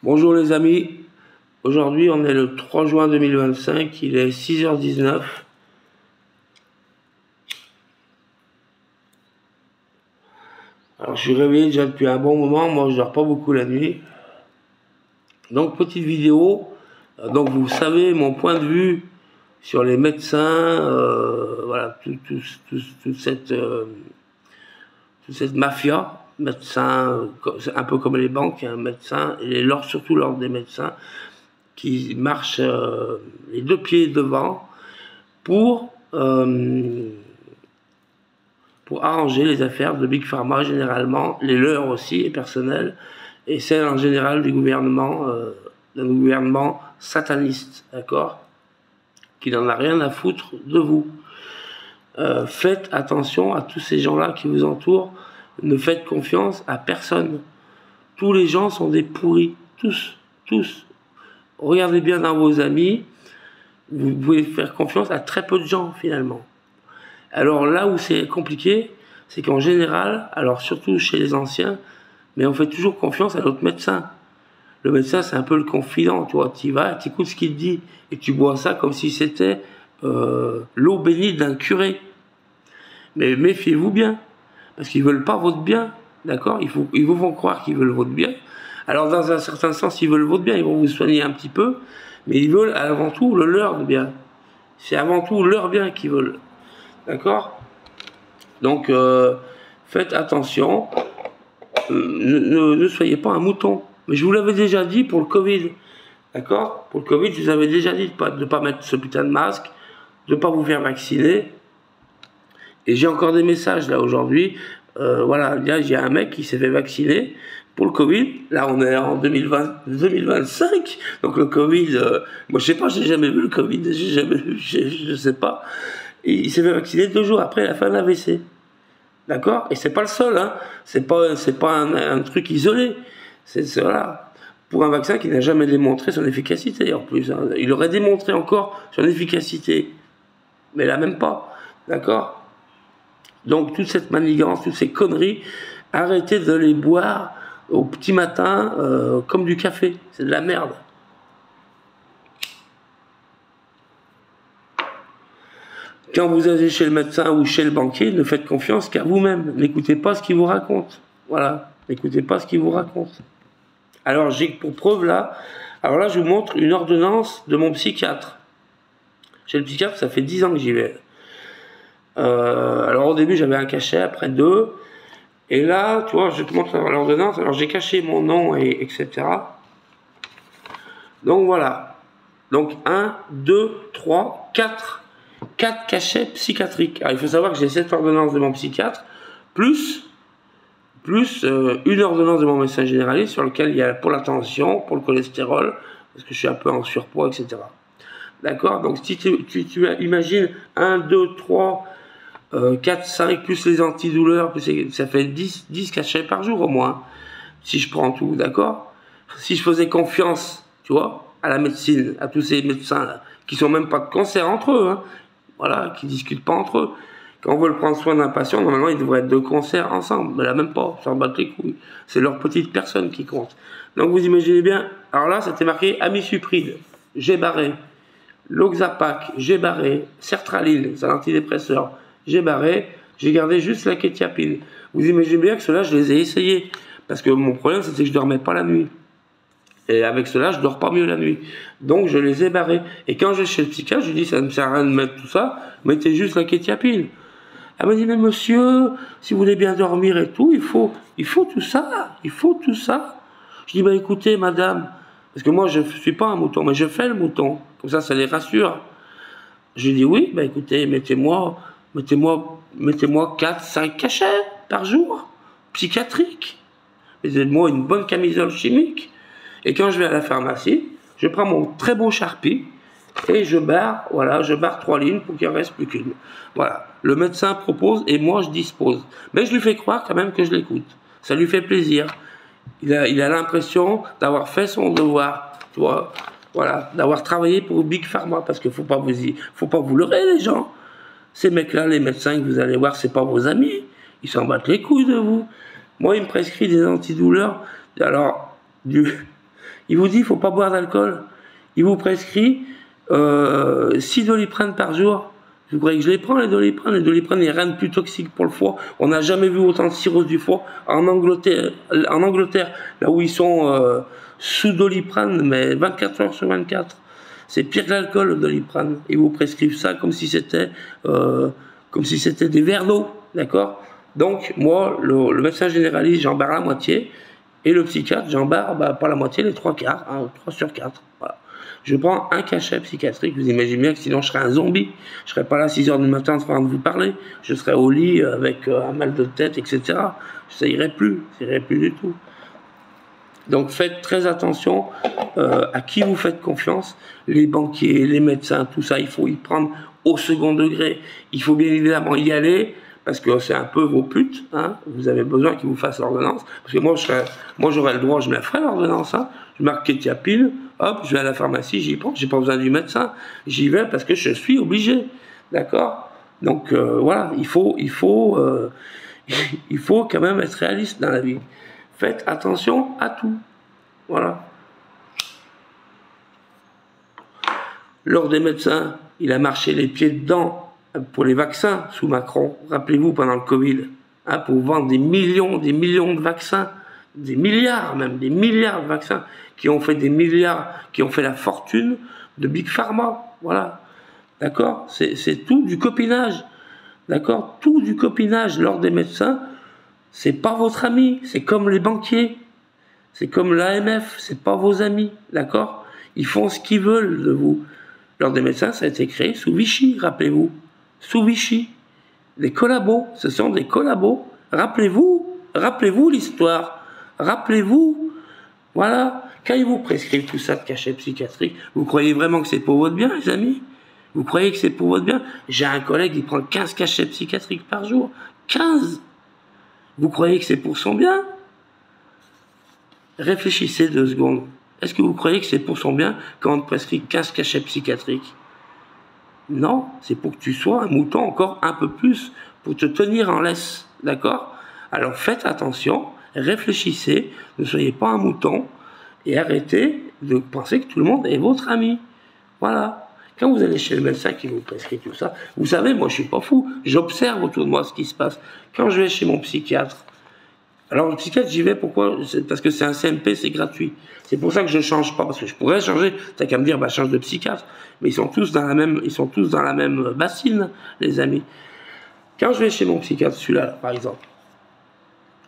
Bonjour les amis, aujourd'hui on est le 3 juin 2025, il est 6h19. Alors je suis réveillé déjà depuis un bon moment, moi je dors pas beaucoup la nuit. Donc petite vidéo, donc vous savez mon point de vue sur les médecins, voilà, toute cette mafia, médecins, un peu comme les banques, hein, médecins, et surtout l'ordre des médecins, qui marchent les deux pieds devant pour arranger les affaires de Big Pharma, généralement, les leurs aussi, et personnelles, et celles en général du gouvernement, d'un gouvernement sataniste, d'accord, qui n'en a rien à foutre de vous. Faites attention à tous ces gens-là qui vous entourent, ne faites confiance à personne. Tous les gens sont des pourris, tous. Regardez bien dans vos amis, vous pouvez faire confiance à très peu de gens finalement. Alors là où c'est compliqué, c'est qu'en général, alors surtout chez les anciens, mais on fait toujours confiance à notre médecin. Le médecin, c'est un peu le confident, tu vois, tu y vas, tu écoutes ce qu'il te dit, et tu bois ça comme si c'était l'eau bénite d'un curé. Mais méfiez-vous bien, parce qu'ils veulent pas votre bien, d'accord? Ils vous font croire qu'ils veulent votre bien. Alors dans un certain sens, ils veulent votre bien, ils vont vous soigner un petit peu, mais ils veulent avant tout le leur bien. C'est avant tout leur bien qu'ils veulent. D'accord? Donc, faites attention. Ne soyez pas un mouton. Mais je vous l'avais déjà dit pour le Covid. D'accord? Pour le Covid, je vous avais déjà dit de ne pas mettre ce putain de masque, de ne pas vous faire vacciner. Et j'ai encore des messages là aujourd'hui. Voilà, là, il y a un mec qui s'est fait vacciner pour le Covid. Là, on est en 2025. Donc, le Covid, moi, je sais pas, j'ai jamais vu le Covid. Je sais pas. Et il s'est fait vacciner 2 jours après la fin de l'AVC. D'accord? Et c'est pas le seul, hein. C'est pas un truc isolé. Voilà. Pour un vaccin qui n'a jamais démontré son efficacité, en plus. Hein. Il aurait démontré encore son efficacité. Mais là, même pas. D'accord? Donc, toute cette manigance, toutes ces conneries, arrêtez de les boire au petit matin comme du café. C'est de la merde. Quand vous allez chez le médecin ou chez le banquier, ne faites confiance qu'à vous-même. N'écoutez pas ce qu'il vous raconte. Voilà. N'écoutez pas ce qu'il vous raconte. Alors, j'ai pour preuve là, alors là, je vous montre une ordonnance de mon psychiatre. Chez le psychiatre, ça fait 10 ans que j'y vais. Alors, au début, j'avais un cachet, après 2. Et là, tu vois, je te montre l'ordonnance. Alors, j'ai caché mon nom, etc. Donc, voilà. Donc, 1, 2, 3, 4 cachets psychiatriques. Alors, il faut savoir que j'ai cette ordonnance de mon psychiatre, plus une ordonnance de mon médecin généraliste sur lequel il y a pour la tension, pour le cholestérol, parce que je suis un peu en surpoids, etc. D'accord? Donc, si tu imagines 1, 2, 3, 4, 5, plus les antidouleurs, ça fait 10 cachets par jour au moins, si je prends tout, d'accord? Si je faisais confiance, tu vois, à la médecine, à tous ces médecins là, qui sont même pas de concert entre eux, hein, voilà, qui discutent pas entre eux. Quand on veut prendre soin d'un patient, normalement, ils devraient être de concert ensemble. Mais là, même pas, ça en bat les couilles. C'est leur petite personne qui compte. Donc, vous imaginez bien. Alors là, c'était marqué Amisupride, j'ai barré. Loxapac, j'ai barré. Sertraline, c'est l'antidépresseur, j'ai barré. J'ai gardé juste la kétiapine. Vous imaginez bien que ceux-là, je les ai essayés. Parce que mon problème, c'était que je dormais pas la nuit. Et avec cela, je dors pas mieux la nuit. Donc, je les ai barrés. Et quand je vais chez le psychiatre, je lui dis, ça ne sert à rien de mettre tout ça, mettez juste la kétiapine. Elle m'a dit, mais monsieur, si vous voulez bien dormir et tout, il faut tout ça, il faut tout ça. Je dis, bah écoutez, madame, parce que moi, je ne suis pas un mouton, mais je fais le mouton. Comme ça les rassure. Je dis, oui, bah écoutez, mettez-moi 4, 5 cachets par jour, psychiatriques. Mettez-moi une bonne camisole chimique. Et quand je vais à la pharmacie, je prends mon très beau Sharpie, et je barre 3 lignes pour qu'il ne reste plus qu'une. Voilà. Le médecin propose et moi je dispose. Mais je lui fais croire quand même que je l'écoute. Ça lui fait plaisir. Il a l'impression d'avoir fait son devoir. Tu vois, voilà, d'avoir travaillé pour Big Pharma. Parce qu'il ne faut pas vous leurrer, les gens. Ces mecs-là, les médecins que vous allez voir, ce n'est pas vos amis. Ils s'en battent les couilles de vous. Moi, il me prescrit des antidouleurs. Alors, Il vous dit, il ne faut pas boire d'alcool. Il vous prescrit 6 Doliprane par jour. Vous croyez que je les prends, les Doliprane? Les Doliprane, il n'y a rien de plus toxique pour le foie. On n'a jamais vu autant de cirrhose du foie en Angleterre, là où ils sont sous Doliprane, mais 24 heures sur 24. C'est pire que l'alcool, le Doliprane. Ils vous prescrivent ça comme si c'était des verres d'eau, d'accord? Donc, moi, le médecin généraliste, j'en barre la moitié, et le psychiatre, j'en barre pas la moitié, les 3/4, 3 sur 4. Voilà. Je prends un cachet psychiatrique, vous imaginez bien que sinon je serais un zombie. Je serais pas là à 6 heures du matin en train de vous parler. Je serais au lit avec un mal de tête, etc. Ça irait plus du tout. Donc faites très attention à qui vous faites confiance. Les banquiers, les médecins, tout ça, il faut y prendre au second degré. Il faut bien évidemment y aller, parce que c'est un peu vos putes, hein. Vous avez besoin qu'ils vous fassent l'ordonnance. Parce que moi j'aurais le droit, je me la ferais l'ordonnance, hein. Je marque Kétiapine, hop, je vais à la pharmacie, j'y prends, j'ai pas besoin du médecin. J'y vais parce que je suis obligé, d'accord? Donc voilà, il faut quand même être réaliste dans la vie. Faites attention à tout. Voilà. L'ordre des médecins, il a marché les pieds dedans pour les vaccins sous Macron. Rappelez-vous, pendant le Covid, hein, pour vendre des millions de vaccins, des milliards même, des milliards de vaccins qui ont fait des milliards, qui ont fait la fortune de Big Pharma. Voilà. D'accord? C'est tout du copinage. D'accord? Tout du copinage. L'ordre des médecins, c'est pas votre ami. C'est comme les banquiers. C'est comme l'AMF. C'est pas vos amis. D'accord? Ils font ce qu'ils veulent de vous. L'ordre des médecins, ça a été créé sous Vichy, rappelez-vous. Sous Vichy. Les collabos, ce sont des collabos. Rappelez-vous l'histoire. Rappelez-vous. Voilà. Quand ils vous prescrivent tout ça de cachet psychiatrique, vous croyez vraiment que c'est pour votre bien, les amis? Vous croyez que c'est pour votre bien? J'ai un collègue qui prend 15 cachets psychiatriques par jour. 15! Vous croyez que c'est pour son bien? Réfléchissez 2 secondes. Est-ce que vous croyez que c'est pour son bien quand on te prescrit 15 cachets psychiatriques? Non, c'est pour que tu sois un mouton encore un peu plus, pour te tenir en laisse, d'accord? Alors faites attention, réfléchissez, ne soyez pas un mouton, et arrêtez de penser que tout le monde est votre ami. Voilà. Quand vous allez chez le médecin qui vous prescrit tout ça, vous savez, moi je suis pas fou, j'observe autour de moi ce qui se passe. Quand je vais chez mon psychiatre, alors le psychiatre j'y vais, pourquoi? Parce que c'est un CMP, c'est gratuit. C'est pour ça que je change pas, parce que je pourrais changer, t'as qu'à me dire, bah change de psychiatre. Mais ils sont tous dans la même bassine, les amis. Quand je vais chez mon psychiatre, celui-là, par exemple,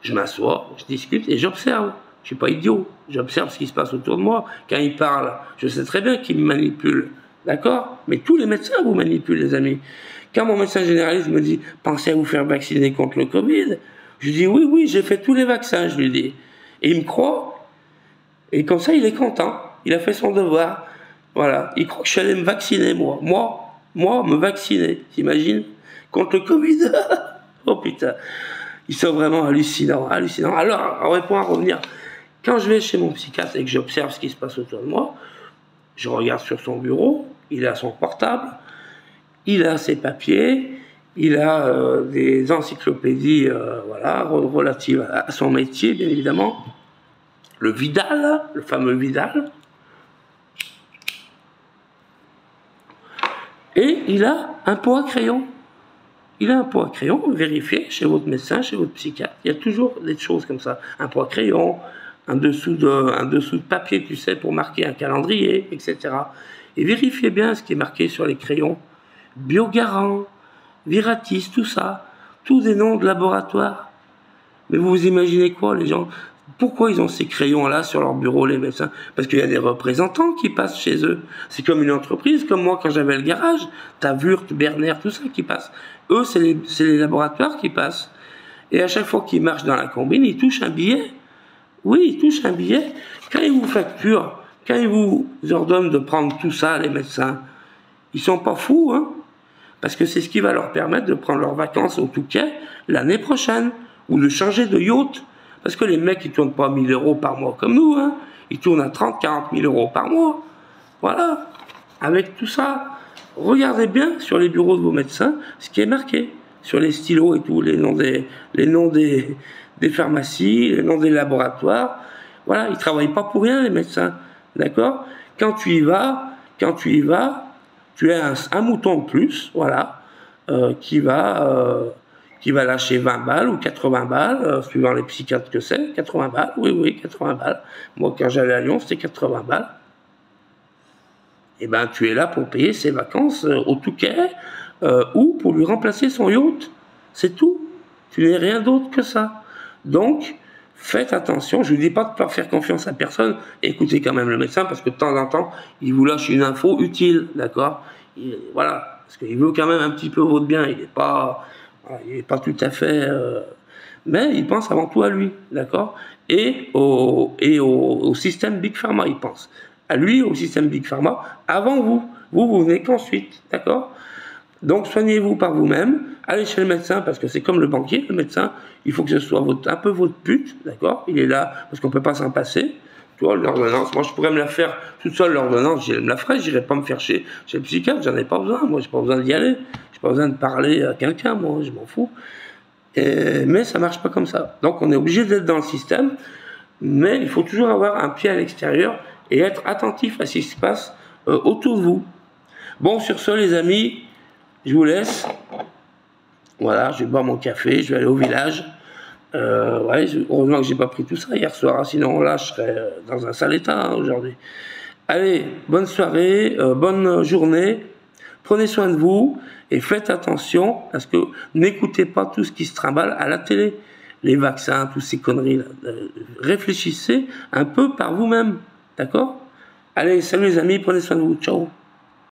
je m'assois, je discute et j'observe. Je suis pas idiot, j'observe ce qui se passe autour de moi. Quand il parle, je sais très bien qu'il me manipule, d'accord? Mais tous les médecins vous manipulent, les amis. Quand mon médecin généraliste me dit, pensez à vous faire vacciner contre le Covid, je dis, oui, j'ai fait tous les vaccins, je lui dis. Et il me croit, et comme ça, il est content. Il a fait son devoir. Voilà, il croit que je suis allé me vacciner, moi. Moi, me vacciner, t'imagines? Contre le Covid. Oh putain, ils sont vraiment hallucinants. Alors, on va revenir. Quand je vais chez mon psychiatre et que j'observe ce qui se passe autour de moi, je regarde sur son bureau, il a son portable, il a ses papiers, il a des encyclopédies voilà, relatives à son métier, bien évidemment. Le Vidal, le fameux Vidal. Et il a un pot à crayon. Il a un pot à crayon, vérifiez chez votre médecin, chez votre psychiatre. Il y a toujours des choses comme ça. Un pot à crayon, un dessous de papier, tu sais, pour marquer un calendrier, etc. Et vérifiez bien ce qui est marqué sur les crayons. Biogarant, Viratis, tout ça. Tous des noms de laboratoire. Mais vous imaginez quoi, les gens? Pourquoi ils ont ces crayons-là sur leur bureau, les médecins? Parce qu'il y a des représentants qui passent chez eux. C'est comme une entreprise, comme moi quand j'avais le garage. T'as Wurth, Berner, tout ça qui passe. Eux, c'est les laboratoires qui passent. Et à chaque fois qu'ils marchent dans la combine, ils touchent un billet. Oui, ils touchent un billet. Quand ils vous facturent, quand ils vous ordonnent de prendre tout ça, les médecins, ils sont pas fous, hein? Parce que c'est ce qui va leur permettre de prendre leurs vacances au Touquet l'année prochaine. Ou de changer de yacht. Parce que les mecs, ils tournent pas 1 000 € par mois comme nous, hein. Ils tournent à 30, 40 000 € par mois. Voilà. Avec tout ça, regardez bien sur les bureaux de vos médecins ce qui est marqué. Sur les stylos et tout, les noms des pharmacies, les noms des laboratoires. Voilà, ils travaillent pas pour rien, les médecins. D'accord? Quand tu y vas, tu as un mouton de plus, voilà, qui va lâcher 20 balles ou 80 balles, suivant les psychiatres que c'est, 80 balles, oui, 80 balles. Moi, quand j'allais à Lyon, c'était 80 balles. Et ben, tu es là pour payer ses vacances au Touquet ou pour lui remplacer son yacht. C'est tout. Tu n'es rien d'autre que ça. Donc, faites attention. Je ne vous dis pas de ne pas faire confiance à personne. Écoutez quand même le médecin parce que de temps en temps, il vous lâche une info utile, d'accord? Voilà, parce qu'il veut quand même un petit peu votre bien. Il n'est pas tout à fait... mais il pense avant tout à lui, d'accord? Et au système Big Pharma, il pense. À lui, au système Big Pharma, avant vous. Vous venez qu'ensuite, d'accord? Donc, soignez-vous par vous-même. Allez chez le médecin, parce que c'est comme le banquier, le médecin, il faut que ce soit un peu votre pute, d'accord? Il est là, parce qu'on ne peut pas s'en passer. Tu vois, l'ordonnance, moi je pourrais me la faire toute seule, l'ordonnance, je me la ferais, j'irais pas me faire chez le psychiatre, j'en ai pas besoin, moi j'ai pas besoin d'y aller, j'ai pas besoin de parler à quelqu'un, moi je m'en fous. Mais ça marche pas comme ça. Donc on est obligé d'être dans le système, mais il faut toujours avoir un pied à l'extérieur et être attentif à ce qui se passe autour de vous. Bon, sur ce les amis, je vous laisse. Voilà, je vais boire mon café, je vais aller au village. Heureusement que j'ai pas pris tout ça hier soir, hein, sinon là je serais dans un sale état aujourd'hui. Allez, bonne soirée, bonne journée, prenez soin de vous et faites attention parce que n'écoutez pas tout ce qui se trimballe à la télé, les vaccins, toutes ces conneries là. Réfléchissez un peu par vous-même, d'accord? Allez, salut les amis, prenez soin de vous, ciao.